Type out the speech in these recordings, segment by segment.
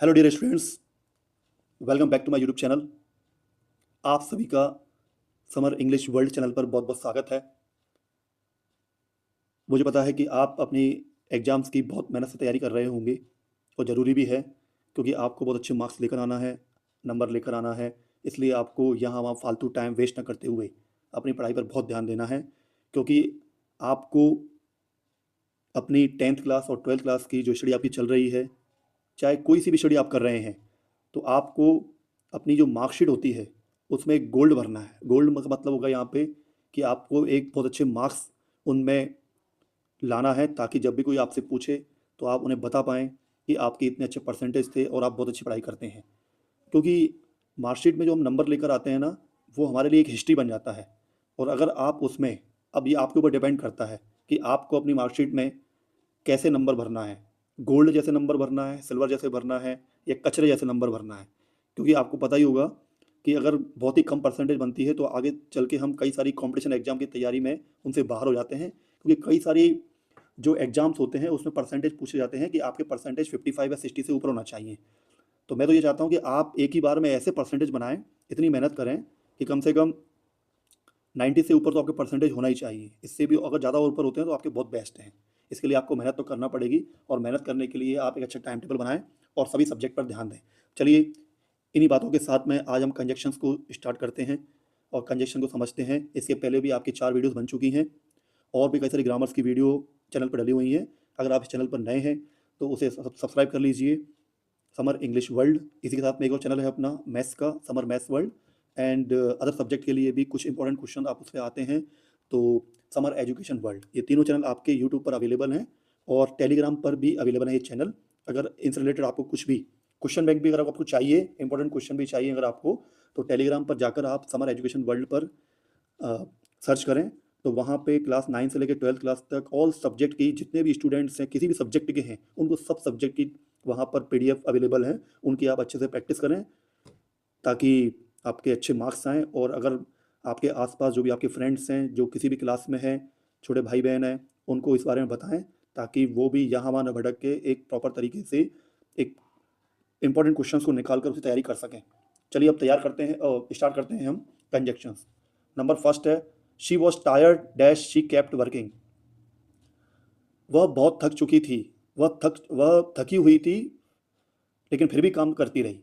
Hello dear students, welcome back to my YouTube channel. आप सभी का समर इंग्लिश वर्ल्ड चैनल पर बहुत बहुत स्वागत है। मुझे पता है कि आप अपनी एग्ज़ाम्स की बहुत मेहनत से तैयारी कर रहे होंगे और ज़रूरी भी है, क्योंकि आपको बहुत अच्छे मार्क्स लेकर आना है, नंबर लेकर आना है। इसलिए आपको यहाँ वहाँ फालतू टाइम वेस्ट ना करते हुए अपनी पढ़ाई पर बहुत ध्यान देना है, क्योंकि आपको अपनी 10th क्लास और 12th क्लास की जो स्टडी आपकी चल रही है, चाहे कोई सी भी स्टडी आप कर रहे हैं, तो आपको अपनी जो मार्कशीट होती है उसमें एक गोल्ड भरना है। गोल्ड का मतलब होगा यहाँ पे कि आपको एक बहुत अच्छे मार्क्स उनमें लाना है, ताकि जब भी कोई आपसे पूछे तो आप उन्हें बता पाएँ कि आपके इतने अच्छे परसेंटेज थे और आप बहुत अच्छी पढ़ाई करते हैं। क्योंकि मार्कशीट में जो हम नंबर लेकर आते हैं ना, वो हमारे लिए एक हिस्ट्री बन जाता है। और अगर आप उसमें, अब ये आपके ऊपर डिपेंड करता है कि आपको अपनी मार्कशीट में कैसे नंबर भरना है। गोल्ड जैसे नंबर भरना है, सिल्वर जैसे भरना है, या कचरे जैसे नंबर भरना है। क्योंकि आपको पता ही होगा कि अगर बहुत ही कम परसेंटेज बनती है तो आगे चल के हम कई सारी कॉम्पिटिशन एग्जाम की तैयारी में उनसे बाहर हो जाते हैं, क्योंकि कई सारी जो एग्जाम्स होते हैं उसमें परसेंटेज पूछे जाते हैं कि आपके परसेंटेज 55 या 60 से ऊपर होना चाहिए। तो मैं तो ये चाहता हूँ कि आप एक ही बार में ऐसे परसेंटेज बनाएं, इतनी मेहनत करें कि कम से कम 90 से ऊपर तो आपके परसेंटेज होना ही चाहिए। इससे भी अगर ज़्यादा ऊपर होते हैं तो आपके बहुत बेस्ट हैं। इसके लिए आपको मेहनत तो करना पड़ेगी, और मेहनत करने के लिए आप एक अच्छा टाइम टेबल बनाएं और सभी सब्जेक्ट पर ध्यान दें। चलिए, इन्हीं बातों के साथ में आज हम कंजक्शंस को स्टार्ट करते हैं और कंजक्शन को समझते हैं। इसके पहले भी आपकी 4 वीडियोस बन चुकी हैं, और भी कई सारी ग्रामर्स की वीडियो चैनल पर डली हुई हैं। अगर आप इस चैनल पर नए हैं तो उसे सब्सक्राइब कर लीजिए, समर इंग्लिश वर्ल्ड। इसी के साथ में एक और चैनल है अपना मैथ्स का, summer maths world. And other subject के लिए भी कुछ इंपॉर्टेंट क्वेश्चन आप उस पर आते हैं, तो समर एजुकेशन वर्ल्ड। ये तीनों चैनल आपके यूट्यूब पर अवेलेबल हैं, और टेलीग्राम पर भी अवेलेबल है ये चैनल। अगर इनसे रिलेटेड आपको कुछ भी क्वेश्चन बैंक भी अगर आपको चाहिए, इंपॉर्टेंट क्वेश्चन भी चाहिए अगर आपको, तो टेलीग्राम पर जाकर आप समर एजुकेशन वर्ल्ड पर सर्च करें। तो वहाँ पे क्लास 9 से लेकर 12th क्लास तक ऑल सब्जेक्ट की जितने भी स्टूडेंट्स हैं, किसी भी सब्जेक्ट के हैं, उनको सब सब्जेक्ट की वहाँ पर पीडीएफ अवेलेबल है। उनकी आप अच्छे से प्रैक्टिस करें, ताकि आपके अच्छे मार्क्स आएँ। और अगर आपके आसपास जो भी आपके फ्रेंड्स हैं जो किसी भी क्लास में हैं, छोटे भाई बहन हैं, उनको इस बारे में बताएं, ताकि वो भी यहाँ वहाँ न भटक के एक प्रॉपर तरीके से एक इंपॉर्टेंट क्वेश्चंस को निकाल कर उसकी तैयारी कर सकें। चलिए अब तैयार करते हैं, स्टार्ट करते हैं हम कंजक्शंस। नंबर फर्स्ट है, she was tired dash she kept working. वह बहुत थक चुकी थी, वह थकी हुई थी, लेकिन फिर भी काम करती रही।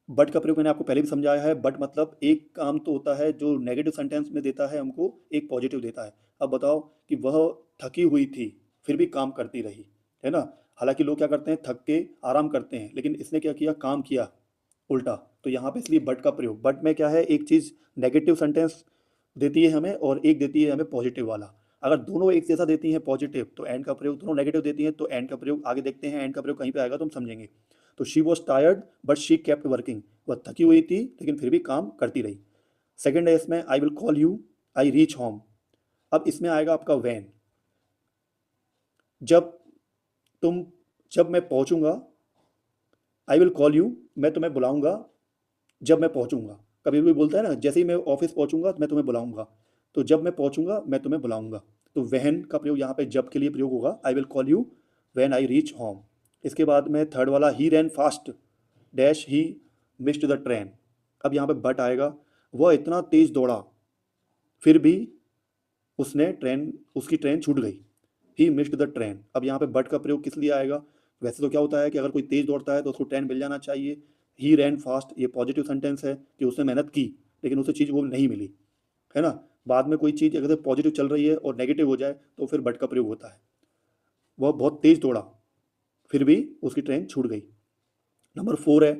बट का प्रयोग मैंने आपको पहले भी समझाया है। बट मतलब एक काम तो होता है जो नेगेटिव सेंटेंस में देता है हमको, एक पॉजिटिव देता है। अब बताओ कि वह थकी हुई थी फिर भी काम करती रही, है ना। हालांकि लोग क्या करते हैं, थक के आराम करते हैं, लेकिन इसने क्या किया, काम किया उल्टा। तो यहाँ पे इसलिए बट का प्रयोग। बट में क्या है, एक चीज़ नेगेटिव सेंटेंस देती है हमें और एक देती है हमें पॉजिटिव वाला। अगर दोनों एक जैसा देती हैं पॉजिटिव तो एंड का प्रयोग, दोनों नेगेटिव देती हैं तो एंड का प्रयोग आगे देखते हैं। एंड का प्रयोग कहीं पे आएगा तो हम समझेंगे। तो she was tired but she kept working, वह थकी हुई थी लेकिन फिर भी काम करती रही। सेकंड है इसमें, आई will call you I reach home. अब इसमें आएगा आपका वैन। जब तुम जब मैं पहुंचूंगा, आई विल कॉल यू, मैं तुम्हें बुलाऊंगा जब मैं पहुंचूंगा। कभी भी बोलता है ना, जैसे ही मैं ऑफिस पहुंचूंगा मैं तुम्हें बुलाऊंगा। तो जब मैं पहुंचूंगा मैं तुम्हें बुलाऊंगा। तो वहन का प्रयोग यहाँ पे जब के लिए प्रयोग होगा, I will call you when I reach home. इसके बाद में थर्ड वाला, he ran fast dash he missed the train. अब यहाँ पे बट आएगा, वह इतना तेज दौड़ा फिर भी उसकी ट्रेन छूट गई। ही मिस्ड द ट्रेन। अब यहाँ पे बट का प्रयोग किस लिए आएगा, वैसे तो क्या होता है कि अगर कोई तेज दौड़ता है तो उसको ट्रेन मिल जाना चाहिए। ही रैन फास्ट, ये पॉजिटिव सेंटेंस है कि उसने मेहनत की लेकिन उसे चीज़ वो नहीं मिली, है ना। बाद में कोई चीज़ अगर पॉजिटिव चल रही है और नेगेटिव हो जाए तो फिर बट का प्रयोग होता है। वह बहुत तेज दौड़ा फिर भी उसकी ट्रेन छूट गई। नंबर फोर है,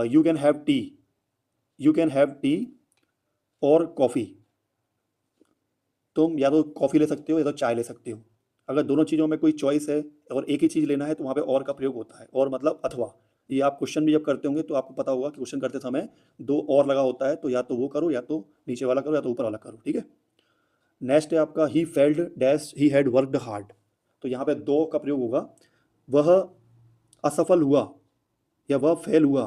you can have T. You can have T और कॉफ़ी। तुम या तो कॉफ़ी ले सकते हो या तो चाय ले सकते हो। अगर दोनों चीज़ों में कोई चॉइस है और एक ही चीज़ लेना है तो वहाँ पे और का प्रयोग होता है। और मतलब अथवा। ये आप क्वेश्चन भी जब करते होंगे तो आपको पता होगा कि क्वेश्चन करते समय दो और लगा होता है, तो या तो वो करो या तो नीचे वाला करो या तो ऊपर वाला करो, ठीक है। नेक्स्ट है आपका, he failed dash he had worked hard. तो यहाँ पे दो का प्रयोग होगा। वह असफल हुआ या वह फेल हुआ,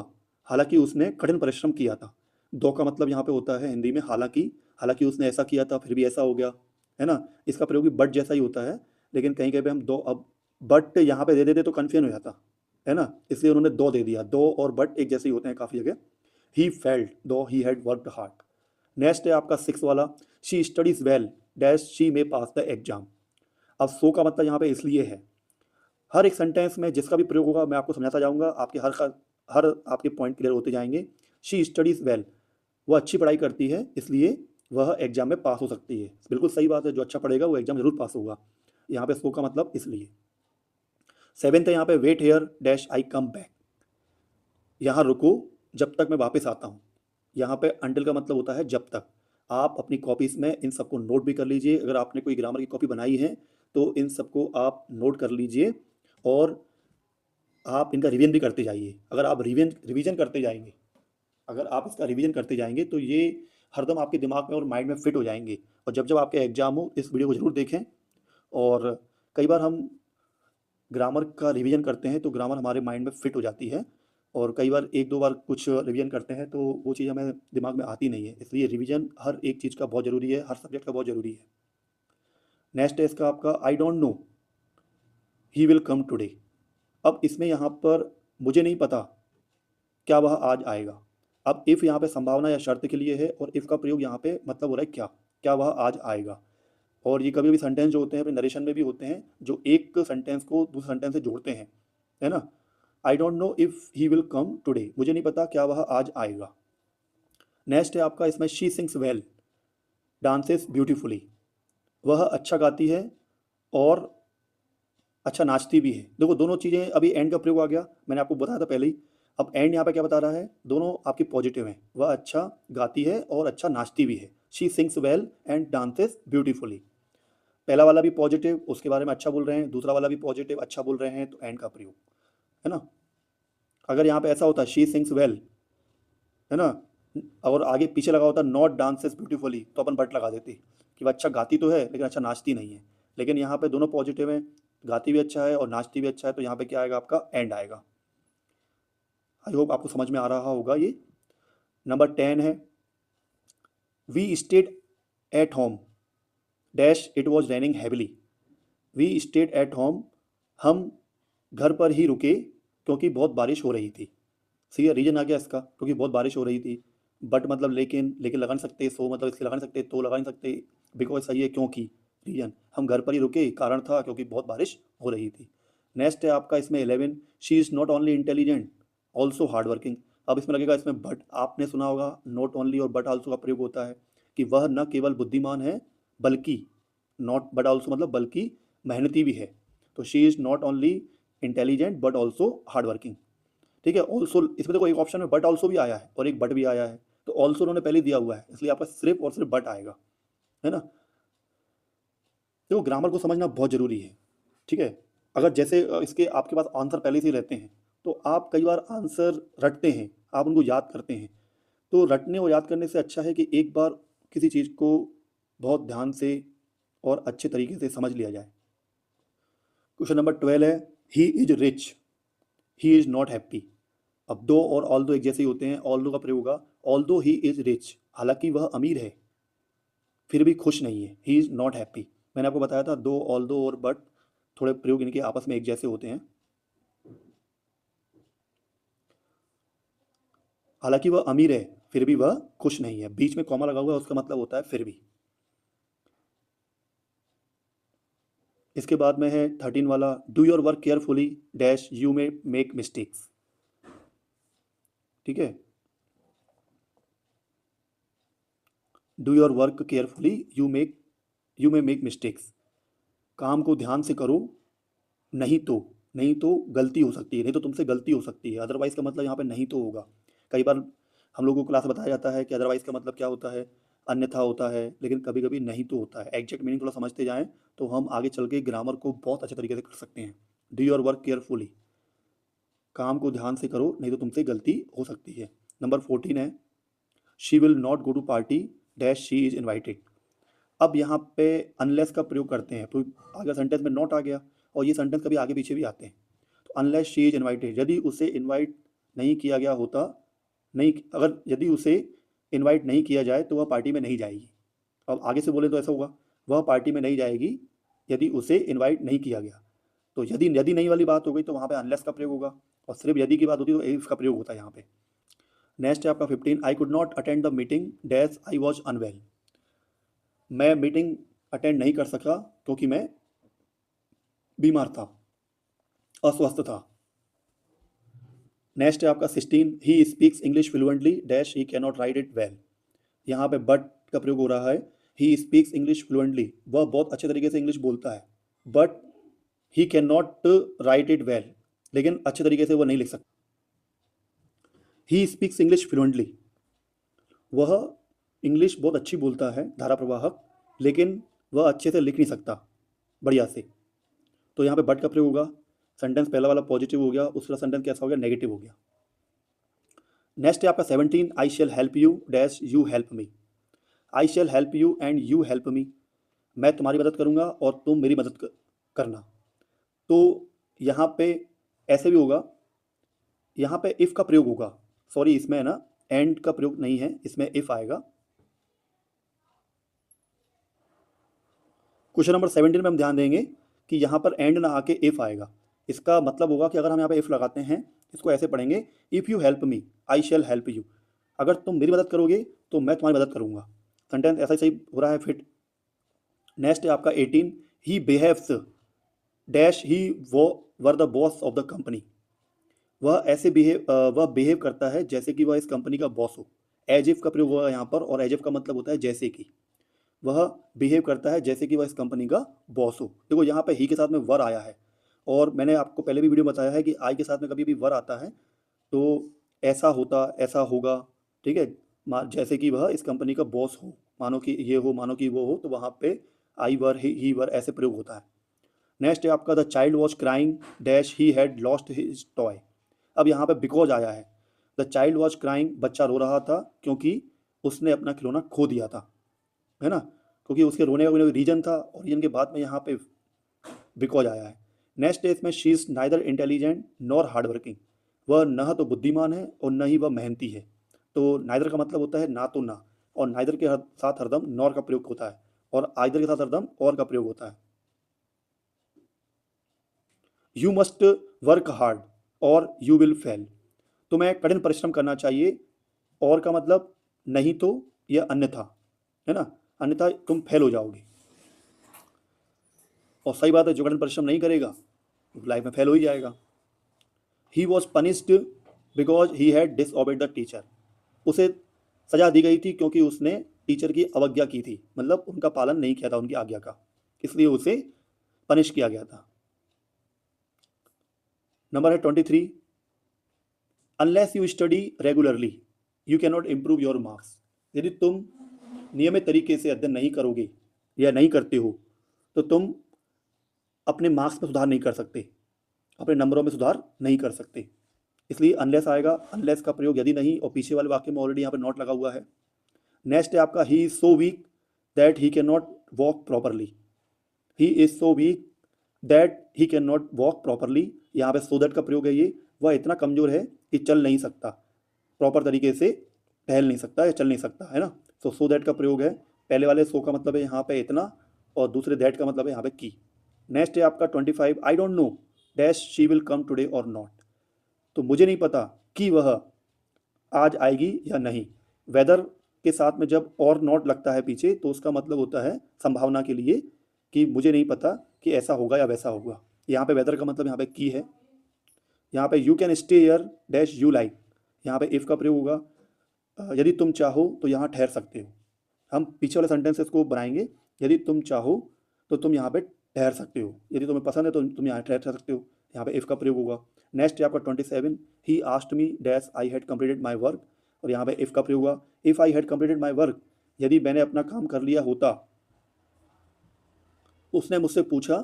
हालांकि उसने कठिन परिश्रम किया था। दो का मतलब यहाँ पे होता है हिंदी में हालांकि। हालांकि उसने ऐसा किया था फिर भी ऐसा हो गया, है ना। इसका प्रयोग भी बट जैसा ही होता है, लेकिन कहीं कहीं पे हम दो, अब बट यहाँ पे दे देते तो कन्फ्यूजन हो जाता। है ना, इसलिए उन्होंने दो दे दिया। दो और बट एक जैसे ही होते हैं काफ़ी जगह। ही फेल्ट दो ही हैड वर्कड हार्ड। नेक्स्ट है आपका 6 वाला, she studies well dash she may pass the exam. अब सो का मतलब यहाँ पे इसलिए है, हर एक सेंटेंस में जिसका भी प्रयोग होगा मैं आपको समझाता जाऊंगा, आपके हर आपके पॉइंट क्लियर होते जाएंगे। शी स्टडीज वेल, वो अच्छी पढ़ाई करती है इसलिए वह एग्जाम में पास हो सकती है। बिल्कुल सही बात है, जो अच्छा पढ़ेगा वो एग्जाम जरूर पास होगा। यहाँ पे सो का मतलब इसलिए। 7th है यहाँ पे, wait here dash I come back. यहाँ रुको जब तक मैं वापस आता हूँ। यहाँ पे अंटिल का मतलब होता है जब तक। आप अपनी कॉपीज में इन सबको नोट भी कर लीजिए, अगर आपने कोई ग्रामर की कॉपी बनाई है तो इन सबको आप नोट कर लीजिए और आप इनका रिवीजन भी करते जाइए। अगर आप रिवीजन करते जाएंगे, अगर आप इसका रिवीजन करते जाएंगे तो ये हरदम आपके दिमाग में और माइंड में फिट हो जाएंगे। और जब जब आपके एग्जाम हो इस वीडियो को जरूर देखें। और कई बार हम ग्रामर का रिवीजन करते हैं तो ग्रामर हमारे माइंड में फिट हो जाती है, और कई बार एक दो बार कुछ रिवीजन करते हैं तो वो चीज़ हमें दिमाग में आती नहीं है। इसलिए रिवीजन हर एक चीज़ का बहुत ज़रूरी है, हर सब्जेक्ट का बहुत ज़रूरी है। नेक्स्ट है इसका आपका, I don't know he will come today. अब इसमें यहाँ पर मुझे नहीं पता क्या वह आज आएगा। अब इफ़ यहाँ पे संभावना या शर्त के लिए है, और इफ़ का प्रयोग यहाँ पे मतलब हो रहा है क्या, क्या वह आज आएगा। और ये कभी कभी सेंटेंस जो होते हैं अपने नरेशन में भी होते हैं, जो एक सेंटेंस को दूसरे सेंटेंस से जोड़ते हैं, है ना। I don't know if he will come today, मुझे नहीं पता क्या वह आज आएगा। नेक्स्ट है आपका इसमें, she sings well dances beautifully. वह अच्छा गाती है और अच्छा नाचती भी है। देखो दोनों चीज़ें, अभी एंड का प्रयोग आ गया, मैंने आपको बताया था पहले ही। अब एंड यहाँ पे क्या बता रहा है, दोनों आपकी पॉजिटिव हैं। वह अच्छा गाती है और अच्छा नाचती भी है। She sings well and dances beautifully. पहला वाला भी पॉजिटिव, उसके बारे में अच्छा बोल रहे हैं, दूसरा वाला भी पॉजिटिव अच्छा बोल रहे हैं, तो एंड का प्रयोग, है ना। अगर यहाँ पे ऐसा होता शी सिंग्स वेल, है ना, और आगे पीछे लगा होता नॉट डांसेस ब्यूटीफुली, तो अपन बट लगा देते कि वह अच्छा गाती तो है लेकिन अच्छा नाचती नहीं है। लेकिन यहाँ पे दोनों पॉजिटिव हैं, गाती भी अच्छा है और नाचती भी अच्छा है, तो यहाँ पे क्या आएगा आपका, एंड आएगा। आई होप आपको समझ में आ रहा होगा ये। नंबर 10 है, we stayed at home dash it was raining heavily. We stayed at home, हम घर पर ही रुके क्योंकि बहुत बारिश हो रही थी। सही है, रीजन आ गया इसका, क्योंकि बहुत बारिश हो रही थी। बट मतलब लेकिन, लेकिन लगा नहीं सकते, सो मतलब इसके लगा नहीं सकते, तो लगा नहीं सकते, बिकॉज सही है क्योंकि। रीजन, हम घर पर ही रुके, कारण था क्योंकि बहुत बारिश हो रही थी। नेक्स्ट है आपका इसमें 11, she is not only intelligent also hard working. अब इसमें लगेगा, इसमें बट आपने सुना होगा, नॉट ओनली और बट आल्सो का प्रयोग होता है कि वह न केवल बुद्धिमान है बल्कि, नॉट बट आल्सो मतलब बल्कि मेहनती भी है। तो she is not only intelligent but also hard working. ठीक है, ऑल्सो इसमें देखो एक ऑप्शन में बट ऑल्सो भी आया है और एक बट भी आया है, तो ऑल्सो उन्होंने पहले दिया हुआ है, इसलिए आपका सिर्फ और सिर्फ बट आएगा, है ना। देखो ग्रामर को समझना बहुत ज़रूरी है। ठीक है, अगर जैसे इसके आपके पास आंसर पहले से ही रहते हैं तो आप कई बार आंसर रटते हैं, आप उनको याद करते हैं। तो रटने और याद करने से अच्छा है कि एक बार किसी चीज़ को बहुत ध्यान से और अच्छे तरीके से समझ लिया जाए। क्वेश्चन नंबर 12 है, he is rich he is not happy. अब दो और ऑल दो एक जैसे ही होते हैं, ऑल दो का प्रयोग होगा, ऑल दो ही इज रिच, हालांकि वह अमीर है फिर भी खुश नहीं है, ही इज नॉट हैप्पी। मैंने आपको बताया था दो ऑल दो और बट थोड़े प्रयोग इनके आपस में एक जैसे होते हैं। हालांकि वह अमीर है फिर भी वह खुश नहीं है, बीच में कॉमा लगा हुआ है, उसका मतलब होता है फिर भी। इसके बाद में है 13 वाला, do your work carefully dash you may make mistakes. ठीक है, do your work carefully you may make mistakes. काम को ध्यान से करो, नहीं तो, नहीं तो गलती हो सकती है, नहीं तो तुमसे गलती हो सकती है। अदरवाइज का मतलब यहाँ पे नहीं तो होगा। कई बार हम लोगों को क्लास में बताया जाता है कि अदरवाइज का मतलब क्या होता है, अन्यथा होता है, लेकिन कभी कभी नहीं तो होता है। एग्जैक्ट मीनिंग थोड़ा समझते जाएं तो हम आगे चल के ग्रामर को बहुत अच्छे तरीके से कर सकते हैं। डू योर वर्क केयरफुली, काम को ध्यान से करो नहीं तो तुमसे गलती हो सकती है। नंबर 14 है, she will not go to party dash she is invited. अब यहाँ पे अनलेस का प्रयोग करते हैं, तो आगे सेंटेंस में नॉट आ गया, और ये सेंटेंस कभी आगे पीछे भी आते हैं। तो अनलेस शी इज इन्वाइटेड, यदि उसे इन्वाइट नहीं किया गया होता, नहीं, अगर यदि उसे इन्वाइट नहीं किया जाए तो वह पार्टी में नहीं जाएगी। अब आगे से बोले तो ऐसा होगा, वह पार्टी में नहीं जाएगी यदि उसे इन्वाइट नहीं किया गया। तो यदि यदि नहीं वाली बात हो गई तो वहाँ पे अनलेस का प्रयोग होगा, और सिर्फ यदि की बात होती है तो इफ का प्रयोग होता है यहाँ पे। नेक्स्ट है आपका 15, I could not attend the meeting dash I was unwell. मैं मीटिंग अटेंड नहीं कर सका क्योंकि मैं बीमार था, अस्वस्थ था। नेक्स्ट है आपका 16, he speaks English fluently dash he can not right it well. यहाँ पे बट का प्रयोग हो रहा है। ही स्पीक्स इंग्लिश फ्लुएंटली, वह बहुत अच्छे तरीके से इंग्लिश बोलता है, but he can not right it well, लेकिन अच्छे तरीके से वह नहीं लिख सकता। ही स्पीक्स इंग्लिश फ्लुएंटली, वह इंग्लिश बहुत अच्छी बोलता है, धारा प्रवाहक, लेकिन वह अच्छे से लिख नहीं सकता बढ़िया से। तो यहाँ पे बट का प्रयोग होगा। सेंटेंस पहला वाला पॉजिटिव हो गया, दूसरा सेंटेंस कैसा हो गया, नेगेटिव हो गया। नेक्स्ट है आपका 17, I shall help you dash you help me. I shall help you and you help me, मैं तुम्हारी मदद करूंगा और तुम मेरी मदद करना। तो यहाँ पे ऐसे भी होगा, यहाँ पे इफ का प्रयोग होगा, सॉरी इसमें है ना एंड का प्रयोग नहीं है, इसमें इफ आएगा। क्वेश्चन नंबर 17 में हम ध्यान देंगे कि यहाँ पर एंड ना आके इफ आएगा। इसका मतलब होगा कि अगर हम यहाँ पे इफ लगाते हैं, इसको ऐसे पढ़ेंगे, if you help me I shall help you, अगर तुम मेरी मदद करोगे तो मैं तुम्हारी मदद करूंगा। सेंटेंस ऐसा ही सही हो रहा है फिट। नेक्स्ट है आपका 18, ही बिहेव्स डैश ही वो were the boss of the company. वह बिहेव करता है जैसे कि वह इस कंपनी का बॉस हो। एज इफ का प्रयोग हुआ यहाँ पर, और एज इफ का मतलब होता है जैसे कि। वह बिहेव करता है जैसे कि वह इस कंपनी का बॉस हो। देखो यहाँ पे ही के साथ में वर आया है, और मैंने आपको पहले भी वीडियो में बताया है कि आई के साथ में कभी भी वर आता है तो ऐसा होता, ऐसा होगा, ठीक है। जैसे कि वह इस कंपनी का बॉस हो, मानो कि ये हो, मानो कि वो हो, तो वहाँ पे आई वर, ही वर ऐसे प्रयोग होता है। नेक्स्ट है आपका the child was crying dash he had lost his toy. अब यहाँ पे बिकॉज आया है। द चाइल्ड वॉज क्राइंग, बच्चा रो रहा था क्योंकि उसने अपना खिलौना खो दिया था, है ना, क्योंकि उसके रोने का कोई रीजन था, और रीजन के बाद में यहाँ पे बिकॉज आया है। नेक्स्ट है इसमें she is neither intelligent nor hard working, वह न तो बुद्धिमान है और न ही वह मेहनती है। तो नाइदर का मतलब होता है ना तो ना, और नाइदर के साथ हरदम नॉर का प्रयोग होता है, और आइदर के साथ हरदम और का प्रयोग होता है। यू मस्ट वर्क हार्ड और यू विल फेल, तुम्हें कठिन परिश्रम करना चाहिए, और का मतलब नहीं तो या अन्यथा, है ना, अन्यथा तुम फेल हो जाओगे। और सही बात है, जो कठिन परिश्रम नहीं करेगा लाइफ में फेल हो ही जाएगा। He was punished because he had disobeyed the teacher, उसे सजा दी गई थी क्योंकि उसने टीचर की अवज्ञा की थी, मतलब उनका पालन नहीं किया था, उनकी आज्ञा का, इसलिए उसे पनिश किया गया था। नंबर है 23, unless you study regularly you can not improve your marks. यदि तुम नियमित तरीके से अध्ययन नहीं करोगे या नहीं करते हो तो तुम अपने मार्क्स में सुधार नहीं कर सकते, अपने नंबरों में सुधार नहीं कर सकते। इसलिए अनलेस आएगा। अनलेस का प्रयोग यदि नहीं, और पीछे वाले वाक्य में ऑलरेडी यहाँ पे नॉट लगा हुआ है। नेक्स्ट है आपका he is so weak that he can not walk properly. He is so weak that he can not walk properly, यहाँ पे सो दैट का प्रयोग है। ये वह इतना कमजोर है कि चल नहीं सकता, प्रॉपर तरीके से टहल नहीं सकता या चल नहीं सकता, है ना। तो सो दैट का प्रयोग है। पहले वाले सो का मतलब है यहाँ पे इतना, और दूसरे दैट का मतलब है यहाँ पे की। नेक्स्ट है आपका 25, I don't know dash she will come today और नॉट। तो मुझे नहीं पता कि वह आज आएगी या नहीं। वेदर के साथ में जब और नॉट लगता है पीछे, तो उसका मतलब होता है संभावना के लिए, कि मुझे नहीं पता कि ऐसा होगा या वैसा होगा। यहाँ पे वेदर का मतलब यहाँ पे की है। यहाँ पे you can stay here dash you like, यहाँ पे इफ़ का प्रयोग होगा। यदि तुम चाहो तो यहाँ ठहर सकते हो। हम पीछे वाले सेंटेंसेस को बनाएंगे। यदि तुम चाहो तो तुम यहाँ पे ठहर सकते हो, यदि तुम्हें पसंद है तो तुम यहाँ ठहर सकते हो, यहाँ पे इफ़ का प्रयोग होगा। नेक्स्ट है आपका 27, he asked me dash I had completed my work, और यहाँ पे इफ़ का प्रयोग होगा। If I had completed my work, यदि मैंने अपना काम कर लिया होता। उसने मुझसे पूछा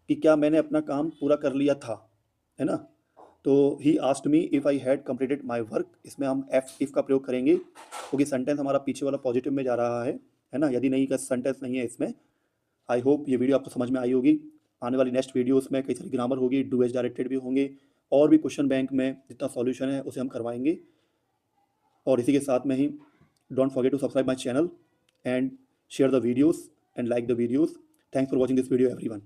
कि क्या मैंने अपना काम पूरा कर लिया था, है ना। तो he asked me if I had completed my work, इसमें हम एफ इफ़ का प्रयोग करेंगे क्योंकि सेंटेंस हमारा पीछे वाला पॉजिटिव में जा रहा है ना। यदि नहीं का सेंटेंस नहीं है इसमें। आई होप ये वीडियो आपको समझ में आई होगी। आने वाली नेक्स्ट वीडियोस में कई सारी ग्रामर होगी, डू एज डायरेक्टेड भी होंगे, और भी क्वेश्चन बैंक में जितना सॉल्यूशन है उसे हम करवाएंगे। और इसी के साथ में ही don't forget to subscribe my channel and share the videos and like the videos. Thanks for watching this video everyone.